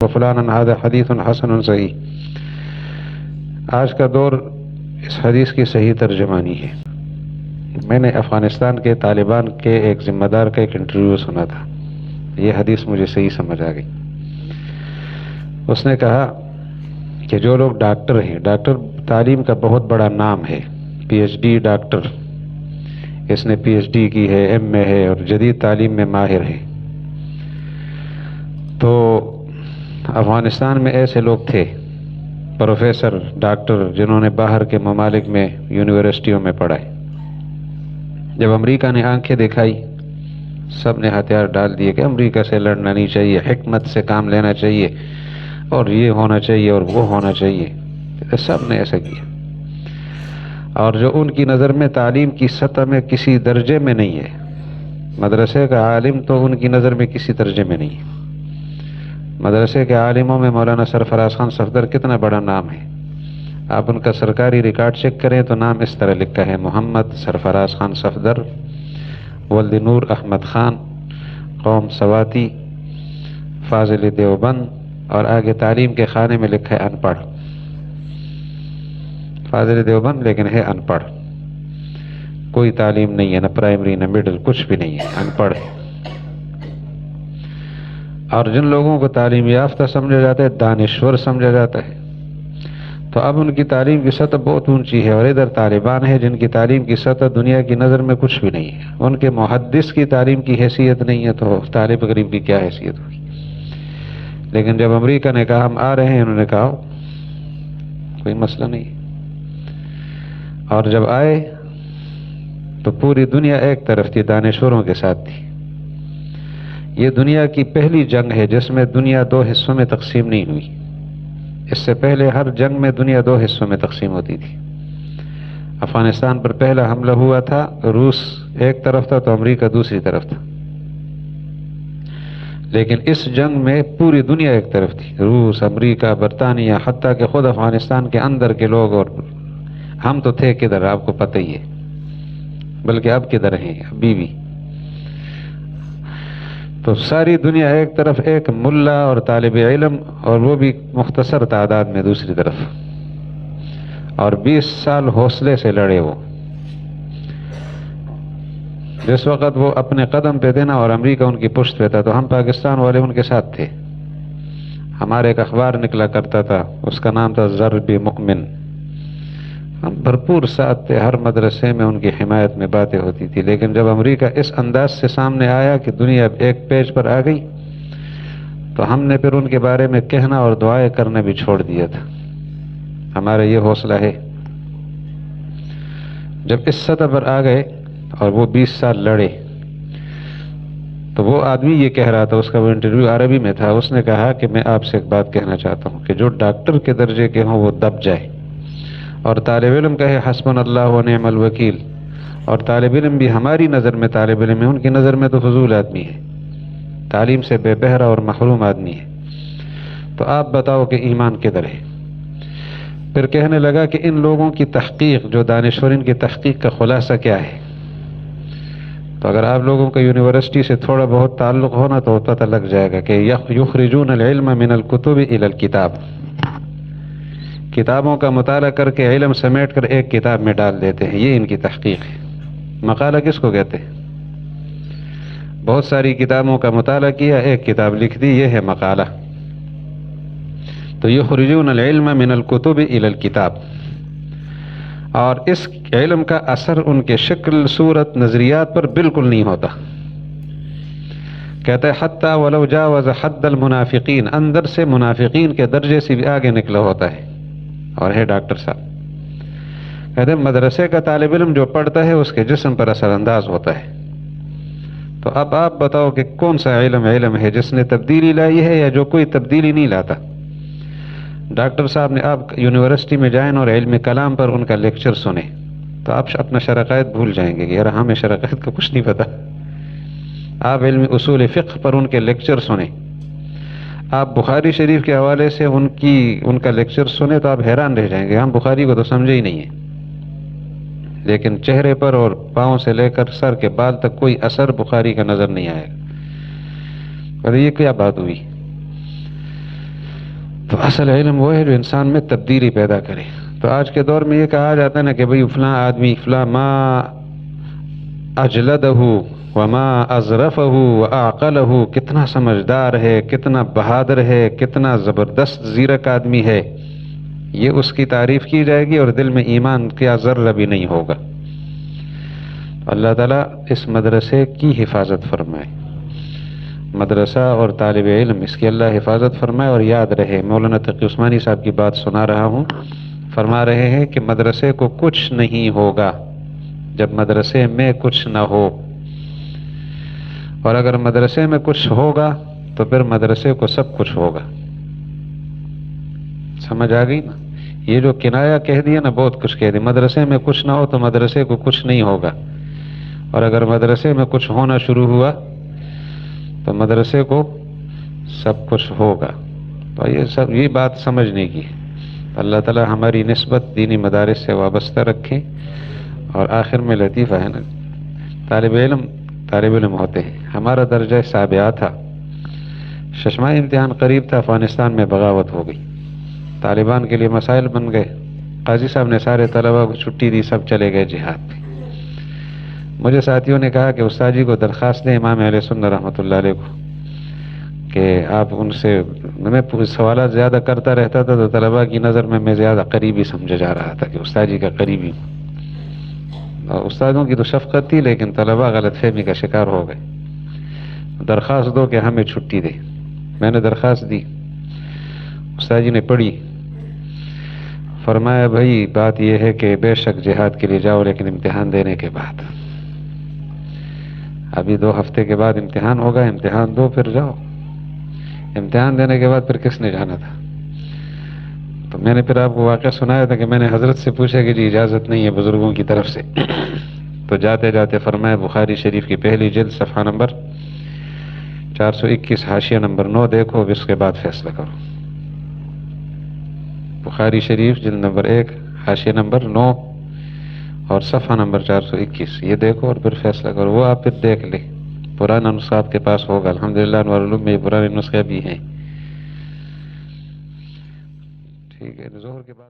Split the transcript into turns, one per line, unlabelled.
وفلانا هذا حدیث حسن صحیح۔ آج کا دور اس حدیث کی صحیح ترجمانی ہے۔ میں نے افغانستان کے طالبان کے ایک ذمہ دار کا ایک انٹرویو سنا تھا، یہ حدیث مجھے صحیح سمجھ آ گئی۔ اس نے کہا کہ جو لوگ ڈاکٹر ہیں، ڈاکٹر تعلیم کا بہت بڑا نام ہے، پی ایچ ڈی ڈاکٹر، اس نے پی ایچ ڈی کی ہے، ایم اے ہے اور جدید تعلیم میں ماہر ہے، تو افغانستان میں ایسے لوگ تھے پروفیسر ڈاکٹر جنہوں نے باہر کے ممالک میں یونیورسٹیوں میں پڑھائے۔ جب امریکہ نے آنکھیں دکھائی، سب نے ہتھیار ڈال دیے کہ امریکہ سے لڑنا نہیں چاہیے، حکمت سے کام لینا چاہیے، اور یہ ہونا چاہیے اور وہ ہونا چاہیے، سب نے ایسا کیا۔ اور جو ان کی نظر میں تعلیم کی سطح میں کسی درجے میں نہیں ہے، مدرسے کا عالم تو ان کی نظر میں کسی درجے میں نہیں ہے۔ مدرسے کے عالموں میں مولانا سرفراز خان صفدر کتنا بڑا نام ہے، آپ ان کا سرکاری ریکارڈ چیک کریں تو نام اس طرح لکھا ہے: محمد سرفراز خان صفدر، ولد نور احمد خان، قوم سواتی، فاضل دیوبند، اور آگے تعلیم کے خانے میں لکھا ہے ان پڑھ۔ فاضل دیوبند لیکن ہے ان پڑھ، کوئی تعلیم نہیں ہے، نہ پرائمری نہ مڈل، کچھ بھی نہیں ہے، ان پڑھ ہے۔ اور جن لوگوں کو تعلیم یافتہ سمجھا جاتا ہے، دانشور سمجھا جاتا ہے، تو اب ان کی تعلیم کی سطح بہت اونچی ہے، اور ادھر طالبان ہیں جن کی تعلیم کی سطح دنیا کی نظر میں کچھ بھی نہیں ہے، ان کے محدث کی تعلیم کی حیثیت نہیں ہے، تو طالب غریب کی کیا حیثیت ہوگی۔ لیکن جب امریکہ نے کہا ہم آ رہے ہیں، انہوں نے کہا کوئی مسئلہ نہیں، اور جب آئے تو پوری دنیا ایک طرف تھی، دانشوروں کے ساتھ تھی۔ یہ دنیا کی پہلی جنگ ہے جس میں دنیا دو حصوں میں تقسیم نہیں ہوئی، اس سے پہلے ہر جنگ میں دنیا دو حصوں میں تقسیم ہوتی تھی۔ افغانستان پر پہلا حملہ ہوا تھا، روس ایک طرف تھا تو امریکہ دوسری طرف تھا، لیکن اس جنگ میں پوری دنیا ایک طرف تھی، روس، امریکہ، برطانیہ، حتیٰ کہ خود افغانستان کے اندر کے لوگ، اور ہم تو تھے کدھر آپ کو پتہ ہی ہے، بلکہ اب کدھر ہیں ابھی بھی۔ تو ساری دنیا ایک طرف، ایک ملا اور طالب علم، اور وہ بھی مختصر تعداد میں دوسری طرف، اور 20 سال حوصلے سے لڑے وہ۔ جس وقت وہ اپنے قدم پہ تھے نا اور امریکہ ان کی پشت پہ تھا، تو ہم پاکستان والے ان کے ساتھ تھے۔ ہمارا ایک اخبار نکلا کرتا تھا، اس کا نام تھا ضرب مؤمن، ہم بھرپور ساتھ تھے، ہر مدرسے میں ان کی حمایت میں باتیں ہوتی تھی۔ لیکن جب امریکہ اس انداز سے سامنے آیا کہ دنیا ایک پیج پر آ گئی، تو ہم نے پھر ان کے بارے میں کہنا اور دعائیں کرنا بھی چھوڑ دیا تھا۔ ہمارا یہ حوصلہ ہے۔ جب اس سطح پر آ گئے اور وہ 20 سال لڑے، تو وہ آدمی یہ کہہ رہا تھا، اس کا وہ انٹرویو عربی میں تھا، اس نے کہا کہ میں آپ سے ایک بات کہنا چاہتا ہوں کہ جو ڈاکٹر کے درجے کے ہوں وہ دب جائے، اور طالب علم کہے حسبنا اللہ و نعم الوکیل، اور طالب علم بھی ہماری نظر میں طالب علم ہے، ان کی نظر میں تو فضول آدمی ہے، تعلیم سے بے بہرا اور محروم آدمی ہے، تو آپ بتاؤ کہ ایمان کدھر ہے۔ پھر کہنے لگا کہ ان لوگوں کی تحقیق، جو دانشورین کی تحقیق کا خلاصہ کیا ہے، تو اگر آپ لوگوں کا یونیورسٹی سے تھوڑا بہت تعلق ہونا تو پتہ لگ جائے گا کہ یخرجون العلم من الکتب الی الکتاب، کتابوں کا مطالعہ کر کے علم سمیٹ کر ایک کتاب میں ڈال دیتے ہیں، یہ ان کی تحقیق ہے۔ مقالہ کس کو کہتے ہیں؟ بہت ساری کتابوں کا مطالعہ کیا، ایک کتاب لکھ دی، یہ ہے مقالہ۔ تو یخرجون العلم من الکتب الی الکتاب، اور اس علم کا اثر ان کے شکل، صورت، نظریات پر بالکل نہیں ہوتا۔ کہتا ہے حتی ولو جاوز حد المنافقین، اندر سے منافقین کے درجے سے بھی آگے نکلا ہوتا ہے، اور ہے ڈاکٹر صاحب۔ کہتے ہیں مدرسے کا طالب علم جو پڑھتا ہے اس کے جسم پر اثر انداز ہوتا ہے۔ تو اب آپ بتاؤ کہ کون سا علم ہے جس نے تبدیلی لائی ہے یا جو کوئی تبدیلی نہیں لاتا۔ ڈاکٹر صاحب نے آپ یونیورسٹی میں جائیں اور علم کلام پر ان کا لیکچر سنیں تو آپ اپنا شرقائد بھول جائیں گے کہ یار ہمیں شرقائد کا کچھ نہیں پتا۔ آپ علم اصول فقہ پر ان کے لیکچر سنیں، آپ بخاری شریف کے حوالے سے ان کا لیکچر سنیں تو آپ حیران رہ جائیں گے، ہم بخاری کو تو سمجھے ہی نہیں ہیں، لیکن چہرے پر اور پاؤں سے لے کر سر کے بال تک کوئی اثر بخاری کا نظر نہیں آئے گا۔ اور یہ کیا بات ہوئی؟ تو اصل علم وہ ہے جو انسان میں تبدیلی پیدا کرے. تو آج کے دور میں یہ کہا جاتا ہے نا کہ بھئی فلاں آدمی فلاں ما اجلدہ وما اظرفہ واعقلہ، کتنا سمجھدار ہے، کتنا بہادر ہے، کتنا زبردست زیرک آدمی ہے. یہ اس کی تعریف کی جائے گی اور دل میں ایمان کا ذرہ بھی نہیں ہوگا. اللہ تعالیٰ اس مدرسے کی حفاظت فرمائے. مدرسہ اور طالب علم اس کی اللہ حفاظت فرمائے. اور یاد رہے، مولانا تقی عثمانی صاحب کی بات سنا رہا ہوں، فرما رہے ہیں کہ مدرسے کو کچھ نہیں ہوگا جب مدرسے میں کچھ نہ ہو، اور اگر مدرسے میں کچھ ہوگا تو پھر مدرسے کو سب کچھ ہوگا. سمجھ آ گئی نا؟ یہ جو کنایا کہہ دیا نا، بہت کچھ کہہ دیا. مدرسے میں کچھ نہ ہو تو مدرسے کو کچھ نہیں ہوگا، اور اگر مدرسے میں کچھ ہونا شروع ہوا تو مدرسے کو سب کچھ ہوگا. تو یہ بات سمجھنے کی. اللہ تعالیٰ ہماری نسبت دینی مدارس سے وابستہ رکھیں. اور آخر میں لطیفہ ہے نا، طالب علم ہوتے ہیں. ہمارا درجہ سابعہ تھا، ششمائی امتحان قریب تھا، افغانستان میں بغاوت ہو گئی، طالبان کے لیے مسائل بن گئے. قاضی صاحب نے سارے طلباء کو چھٹی دی، سب چلے گئے جہاد پہ. مجھے ساتھیوں نے کہا کہ استاد جی کو درخواست دیں امام اہل سنت رحمۃ اللہ علیہ کو کہ آپ ان سے، میں سوالات زیادہ کرتا رہتا تھا تو طلباء کی نظر میں زیادہ قریبی سمجھا جا رہا تھا کہ استاد جی کا قریبی. اور استادوں کی تو شفقت تھی، لیکن طلباء غلط فہمی کا شکار ہو گئے. درخواست دو کہ ہمیں چھٹی دے. میں نے درخواست دی، استاد جی نے پڑھی، فرمایا بھائی بات یہ ہے کہ بے شک جہاد کے لیے جاؤ، لیکن امتحان دینے کے بعد. ابھی 2 ہفتے کے بعد امتحان ہوگا، امتحان دو پھر جاؤ. امتحان دینے کے بعد پھر کس نے جانا تھا؟ تو میں نے پھر آپ کو واقعہ سنایا تھا کہ میں نے حضرت سے پوچھا کہ جی اجازت نہیں ہے بزرگوں کی طرف سے. تو جاتے جاتے فرمایا بخاری شریف کی پہلی جلد صفحہ نمبر 421 حاشیہ نمبر 9 دیکھو، اس کے بعد فیصلہ کرو. بخاری شریف جلد نمبر 1 حاشیہ نمبر 9 اور صفحہ نمبر 421، یہ دیکھو اور پھر فیصلہ کرو. وہ آپ پھر دیکھ لیں، پرانا نسخہ آپ کے پاس ہوگا. الحمدللہ انوار العلوم میں یہ پرانے نسخے بھی ہیں. ٹھیک ہے، ظہر کے بعد